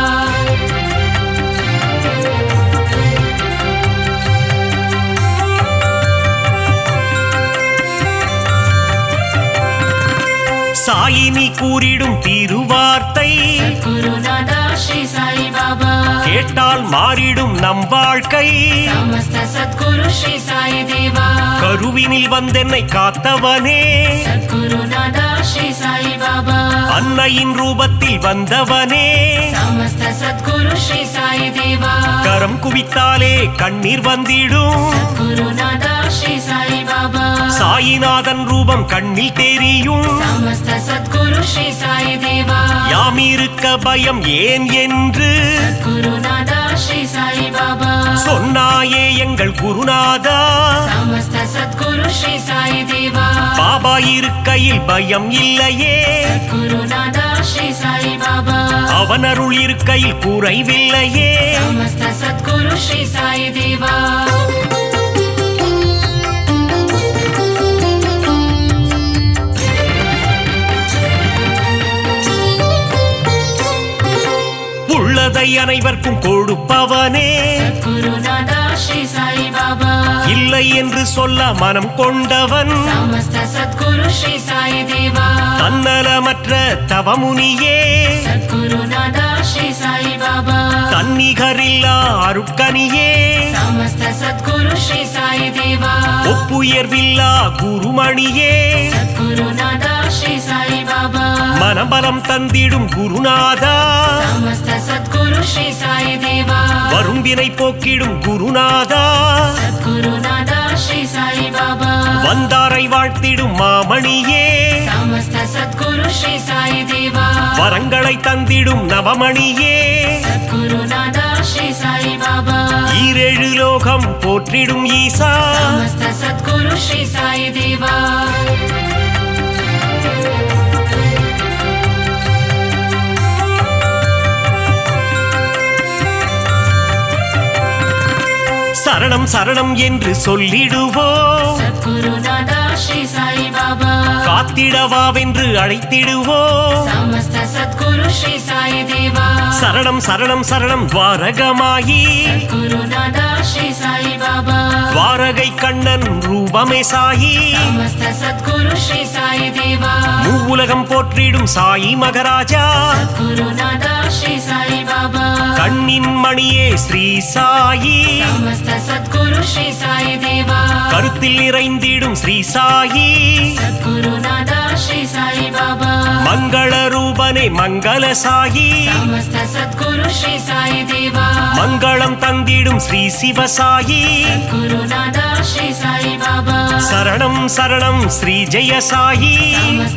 Saini கூறிடும் திருவார்த்தை Sadguru Nada Shri Sai Baba கேட்டால் மாறிடும் நம் வாழ்க்கை Samasta Sadguru Shri Sai Deva கருவினில் வந்தென்னை காத்தவனே Sadguru Nada Shri Sai Baba அன்னையின் ரூபத்தில் வந்தவனே Samasta Sadguru Shri Sai Deva கரம் குவித்தாலே கண்ணீர் வந்திடும் Sadguru Nada Shri Sai Baba Sainathan ரூபம் கண்ணில் தெரியும் Samasta Sadguru Shri Sai Deva Yaamirukka பயம் ஏன் என்று Sadguru Nada Shri Sai Baba சொன்னாயே எங்கள் குருநாதா Samasta Sadguru Shri Sai Deva Baba இருக்கையில் பயம் இல்லையே Sadguru Nada Shri Sai Baba அவன் அருள் இருக்கையில் குறைவில்லையே Samasta Sadguru Shri Sai Deva உள்ளதை அனைவருக்கும் கொடுப்பவனே Sadguru Nada Shri Sai Baba இல்லை என்று சொல்ல மனம் கொண்டவன் Samasta Sadguru Shri Sai Deva தன்னலமற்ற தவமுனியே Sadguru Nada Shri Sai Baba தன்னிகரில்லா அருட்கனியே Samasta Sadguru Shri Sai Deva ஒப்புயர்வில்லா குருமணியே Sadguru Nada Shri Sai Baba மனபலம் தந்திடும் குருநாதா Samasta Sadguru Shri Sai Deva வரும் வினை போக்கிடும் குருநாதா Sadguru Nada Shri Sai Baba வந்தாரை வாழ்த்திடும் மாமணியே Samasta Sadguru Shri Sai Deva வரங்களை தந்திடும் நவமணியே Sadguru Nada Shri Sai Baba ஈரேழு லோகம் போற்றிடும் ஈசா Samasta Sadguru Shri Sai Deva சரணம் சரணம் என்று சொல்லிடுவோம் Sadguru Nada Shri Sai Baba காத்திடவாவென்று அழைத்திடுவோம் Samasta Sadguru Shri Sai Deva சரணம் சரணம் சரணம் Dwarkamai Sadguru Nada Shri Sai Baba Dwarka Kannan ரூபமே Sai Samasta Sadguru Shri Sai Deva மூவுலகம் போற்றிடும் சாயி மகராஜா Sadguru Nada Shri Sai Baba கண்ணின் மணியே Sri Sai Samasta Sadguru Shri Sai Deva கருத்தில் நிறைந்திடும் Sri Sai Sadguru Nada Shri Sai Baba மங்கள ரூபனே மங்கள Sai Samasta Sadguru Shri Sai Deva மங்களம் தந்திடும் Sri சிவசாயி Sadguru Nada Shri Sai Baba சரணம் சரணம் ஸ்ரீ ஜெய Sai Samasta